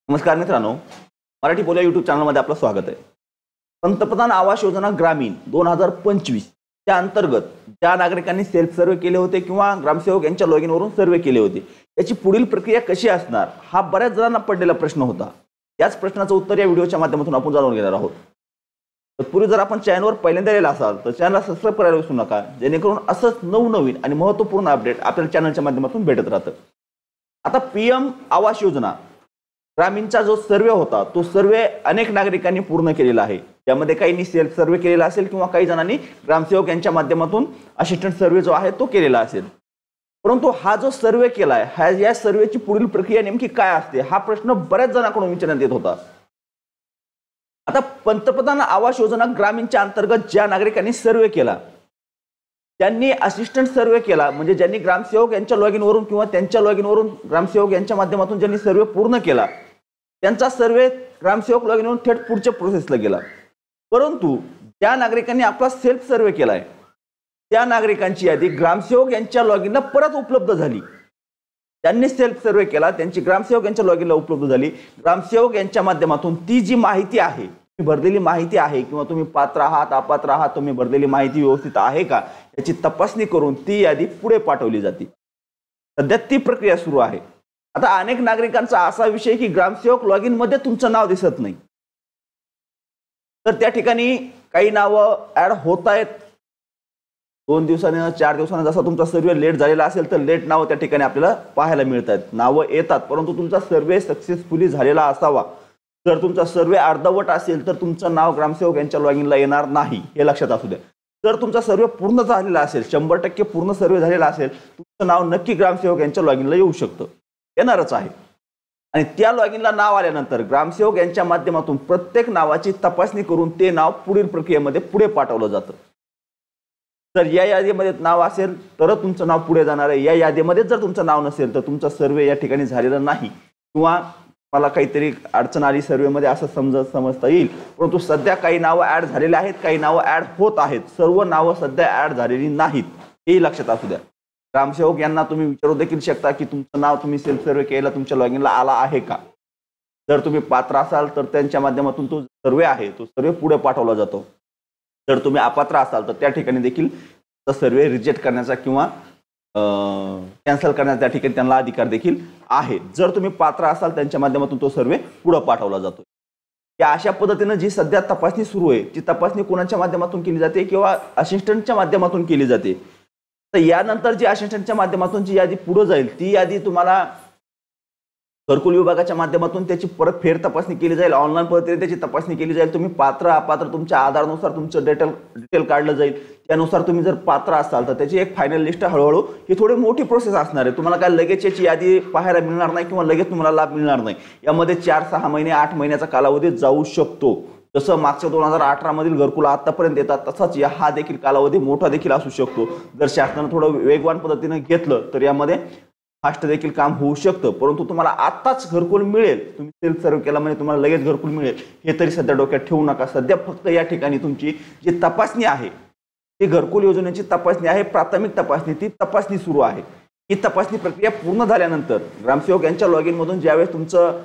नमस्कार मित्रांनो, मराठी बोला यूट्यूब चॅनलमध्ये आपलं स्वागत आहे. पंतप्रधान आवास योजना ग्रामीण 2025 च्या अंतर्गत ज्या नागरिकांनी सेल्फ सर्वे केले होते किंवा ग्रामसेवक यांच्या लॉगिन वरून सर्वे केले होते, त्याची पुढील प्रक्रिया कशी असणार हा बऱ्याच जणांना पडलेला प्रश्न होता. याच प्रश्नाचं उत्तर या व्हिडिओच्या माध्यमातून आपण जाणून घेणार आहोत. तत्पूर्वी जर आपण चॅनलवर पहिल्यांदा आलेला असाल तर चॅनलला सबस्क्राईब करायला विसरू नका, जेणेकरून असंच नवनवीन आणि महत्त्वपूर्ण अपडेट आपल्या चॅनलच्या माध्यमातून भेटत राहतं. आता पीएम आवास योजना ग्रामीणचा जो सर्वे होता तो सर्वे अनेक नागरिकांनी पूर्ण केलेला आहे. यामध्ये काहींनी सेल्फ सर्वे केलेला असेल किंवा काही जणांनी ग्रामसेवक यांच्या माध्यमातून असिस्टंट सर्वे जो आहे तो केलेला असेल. परंतु हा जो सर्वे केलाय या सर्वेची पुढील प्रक्रिया नेमकी काय असते हा प्रश्न बऱ्याच जणांकडून विचारण्यात येत होता. आता पंतप्रधान आवास योजना ग्रामीणच्या अंतर्गत ज्या नागरिकांनी सर्वे केला, ज्यांनी असिस्टंट सर्वे केला म्हणजे ज्यांनी ग्रामसेवक यांच्या लॉगिन वरून किंवा त्यांच्या लॉगिन वरून ग्रामसेवक यांच्या माध्यमातून ज्यांनी सर्वे पूर्ण केला, त्यांचा सर्वे ग्रामसेवक लॉगिन वरून थेट पुढच्या प्रोसेसला गेला. परंतु ज्या नागरिकांनी आपला सेल्फ सर्वे केलाय त्या नागरिकांची यादी ग्रामसेवक यांच्या लॉगिनला परत उपलब्ध झाली. त्यांनी सेल्फ सर्वे केला, त्यांची ग्रामसेवक यांच्या लॉगिनला उपलब्ध झाली. ग्रामसेवक यांच्या माध्यमातून ती जी माहिती आहे, भरलेली माहिती आहे किंवा तुम्ही पात्र आहात अपात्र आहात, तुम्ही भरलेली माहिती व्यवस्थित आहे का याची तपासणी करून ती यादी पुढे पाठवली जाते. सध्या ती प्रक्रिया सुरू आहे. आता अनेक नागरिकांचा असा विषय की ग्रामसेवक लॉगिन मध्ये तुमचं नाव दिसत नाही, तर त्या ठिकाणी काही नावं ऍड होत आहेत. 2 दिवसांनी 4 दिवसांनी जसा तुमचा सर्वे लेट झालेला असेल तर लेट नाव त्या ठिकाणी आपल्याला पाहायला मिळतात, नावं येतात. परंतु तुमचा सर्वे सक्सेसफुली झालेला असावा. जर तुमचा सर्वे अर्धवट असेल तर तुमचं नाव ग्रामसेवक यांच्या लॉगिनला येणार नाही, हे लक्षात असू द्या. जर तुमचा सर्वे पूर्ण झालेला असेल, 100% पूर्ण सर्वे झालेला असेल, तुमचं नाव नक्की ग्रामसेवक यांच्या लॉगिनला येऊ शकतं, येणारच आहे. आणि त्या लॉगिनला नाव आल्यानंतर ग्रामसेवक यांच्या माध्यमातून प्रत्येक नावाची तपासणी करून ते नाव पुढील प्रक्रियेमध्ये पुढे पाठवलं जातं. जर या यादीमध्ये नाव असेल तर तुमचं नाव पुढे जाणार आहे. या यादीमध्ये जर तुमचं नाव नसेल तर तुमचा सर्वे या ठिकाणी झालेला नाही किंवा मला काहीतरी अडचण आली सर्वेमध्ये असं समजता येईल. परंतु सध्या काही नावं ऍड झालेली आहेत, काही नावं ऍड होत आहेत. सर्व नावं सध्या ऍड झालेली नाहीत, हेही लक्षात असू द्या. ग्रामसेवक यांना तुम्ही विचारू देखील शकता की तुमचं नाव तुम्ही सेल्फ सर्वे केला तुमच्या लॉगिनला आला आहे का. जर तुम्ही पात्र असाल तर त्यांच्या माध्यमातून तो सर्वे आहे तो सर्वे पुढे पाठवला जातो. जर तुम्ही अपात्र असाल तर त्या ठिकाणी देखील सर्वे रिजेक्ट करण्याचा किंवा कॅन्सल करण्याचा त्या ठिकाणी त्यांना अधिकार देखील आहे. जर तुम्ही पात्र असाल त्यांच्या माध्यमातून तो सर्वे पुढे पाठवला जातो. या अशा पद्धतीने जी सध्या तपासणी सुरू आहे ती तपासणी कोणाच्या माध्यमातून केली जाते किंवा असिस्टंटच्या माध्यमातून केली जाते. तर यानंतर जी असिस्टंटच्या माध्यमातून जी यादी पुढे जाईल ती यादी तुम्हाला घरकुल विभागाच्या माध्यमातून त्याची परत फेर तपासणी केली जाईल. ऑनलाईन पद्धतीने त्याची तपासणी केली जाईल. तुम्ही पात्र अपात्र तुमच्या आधारनुसार तुमचं डिटेल काढलं जाईल. त्यानुसार तुम्ही जर पात्र असाल तर त्याची एक फायनल लिस्ट हळूहळू ही थोडी मोठी प्रोसेस असणार आहे. तुम्हाला काय लगेच याची यादी पाहायला मिळणार नाही किंवा लगेच तुम्हाला लाभ मिळणार नाही. यामध्ये 4-6 महिने 8 महिन्याचा कालावधी जाऊ शकतो. जसं मागच्या 2018 मधील घरकुल आतापर्यंत येतात तसाच हा देखील कालावधी मोठा देखील असू शकतो. जर शासनाने थोडं वेगवान पद्धतीने घेतलं तर यामध्ये फास्ट देखील काम होऊ शकतं. परंतु तुम्हाला आताच घरकुल मिळेल, तुम्ही सेल्फ सर्वे केला म्हणजे तुम्हाला लगेच घरकुल मिळेल हे तरी सध्या डोक्यात ठेवू नका. सध्या फक्त या ठिकाणी तुमची जी तपासणी आहे ती घरकुल योजनेची तपासणी आहे, प्राथमिक तपासणी, ती तपासणी सुरू आहे. ही तपासणी प्रक्रिया पूर्ण झाल्यानंतर ग्रामसेवक यांच्या लॉगिन मधून ज्यावेळेस तुमचं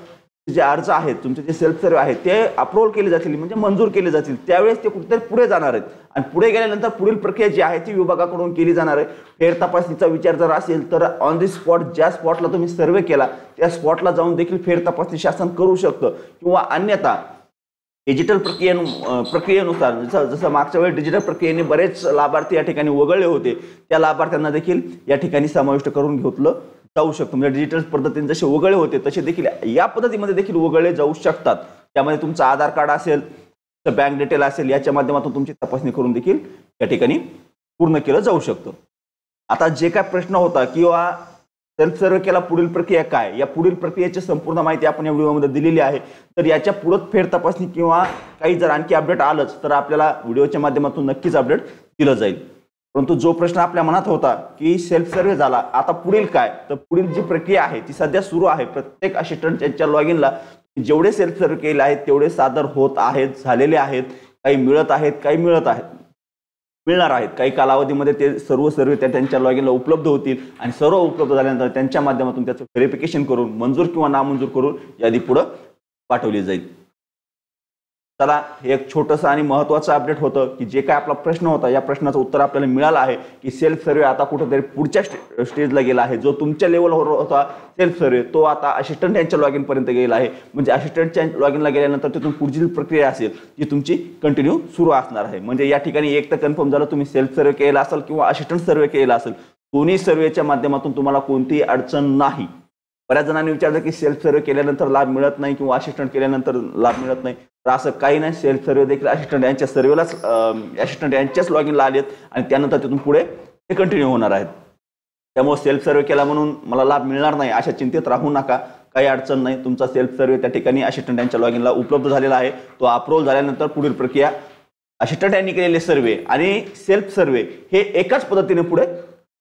जे अर्ज आहेत, तुमचे जे सेल्फ सर्वे आहेत ते अप्रूव्ह केले जातील म्हणजे मंजूर केले जातील, त्यावेळेस ते कुठेतरी पुढे जाणार आहेत. आणि पुढे गेल्यानंतर पुढील प्रक्रिया जी आहे ती विभागाकडून केली जाणार आहे. फेर तपासणीचा विचार जर असेल तर ऑन दी स्पॉट ज्या स्पॉटला तुम्ही सर्वे केला त्या स्पॉटला जाऊन देखील फेर तपासणी शासन करू शकतं. किंवा अन्यथा डिजिटल प्रक्रियेनुसार जसं मागच्या वेळी डिजिटल प्रक्रियेने बरेच लाभार्थी या ठिकाणी वगळले होते, त्या लाभार्थ्यांना देखील या ठिकाणी समाविष्ट करून घेतलं जाऊ शकतं. म्हणजे डिजिटल पद्धतीने जसे वगळले होते तसे देखील या पद्धतीमध्ये देखील वगळले जाऊ शकतात. त्यामध्ये तुमचं आधार कार्ड असेल, बँक डिटेल असेल, याच्या माध्यमातून तुमची तपासणी करून देखील या ठिकाणी पूर्ण केलं जाऊ शकतं. आता जे काय प्रश्न होता किंवा सेल्फ सर्वे केला पुढील प्रक्रिया काय, या पुढील प्रक्रियेची संपूर्ण माहिती आपण या व्हिडिओमध्ये दिलेली आहे. तर याच्या पुढे फेर तपासणी किंवा काही जर आणखी अपडेट आलंच तर आपल्याला व्हिडिओच्या माध्यमातून नक्कीच अपडेट दिलं जाईल. परंतु जो प्रश्न आपल्या मनात होता की सेल्फ सर्वे झाला आता पुढील काय, तर पुढील जी प्रक्रिया आहे ती सध्या सुरू आहे. प्रत्येक असिस्टंट यांच्या लॉगिनला जेवढे सेल्फ सर्वे केले आहेत तेवढे सादर होत आहेत, झालेले आहेत. काही मिळत आहेत, काही मिळणार आहेत. काही कालावधीमध्ये ते सर्व सर्वे त्यांच्या लॉगिनला उपलब्ध होतील आणि सर्व उपलब्ध झाल्यानंतर त्यांच्या माध्यमातून त्याचं व्हेरिफिकेशन करून मंजूर किंवा नामंजूर करून यादी पुढे पाठवली जाईल. चला, हे एक छोटंसं आणि महत्त्वाचं अपडेट होतं की जे काय आपला प्रश्न होता या प्रश्नाचं उत्तर आपल्याला मिळालं आहे की सेल्फ सर्वे आता कुठेतरी पुढच्या स्टेजला गेला आहे. जो तुमच्या लेवलवर होता सेल्फ सर्वे तो आता असिस्टंट यांच्या लॉग इनपर्यंत गेला आहे. म्हणजे असिस्टंटच्या लॉग इनला गेल्यानंतर तिथून पुढची प्रक्रिया असेल ती तुमची कंटिन्यू सुरू असणार आहे. म्हणजे या ठिकाणी एक तर कन्फर्म झालं, तुम्ही सेल्फ सर्वे केला असेल किंवा असिस्टंट सर्वे केला असेल, दोन्ही सर्वेच्या माध्यमातून तुम्हाला कोणतीही अडचण नाही. बऱ्याच जणांनी विचारलं की सेल्फ सर्वे केल्यानंतर लाभ मिळत नाही किंवा असिस्टंट केल्यानंतर लाभ मिळत नाही, तर असं काही नाही. सेल्फ सर्वे देखील असिस्टंट यांच्या सर्वेलाच असिस्टंट यांच्याच लॉग इनला आलेत आणि त्यानंतर तिथून पुढे ते कंटिन्यू होणार आहेत. त्यामुळे सेल्फ सर्वे केला म्हणून मला लाभ मिळणार नाही अशा चिंतेत राहू नका. काही अडचण नाही. तुमचा सेल्फ सर्वे त्या ठिकाणी असिस्टंट यांच्या लॉग इनला उपलब्ध झालेला आहे. तो अप्रूव्ह झाल्यानंतर पुढील प्रक्रिया असिस्टंट यांनी केलेले सर्वे आणि सेल्फ सर्वे हे एकाच पद्धतीने पुढे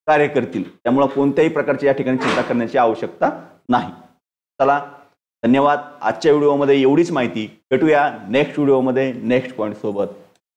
कार्य करतील. त्यामुळे कोणत्याही प्रकारची या ठिकाणी चिंता करण्याची आवश्यकता नाही. चला, धन्यवाद. आजच्या व्हिडिओमध्ये एवढीच माहिती. भेटूया नेक्स्ट व्हिडिओमध्ये नेक्स्ट पॉईंट सोबत.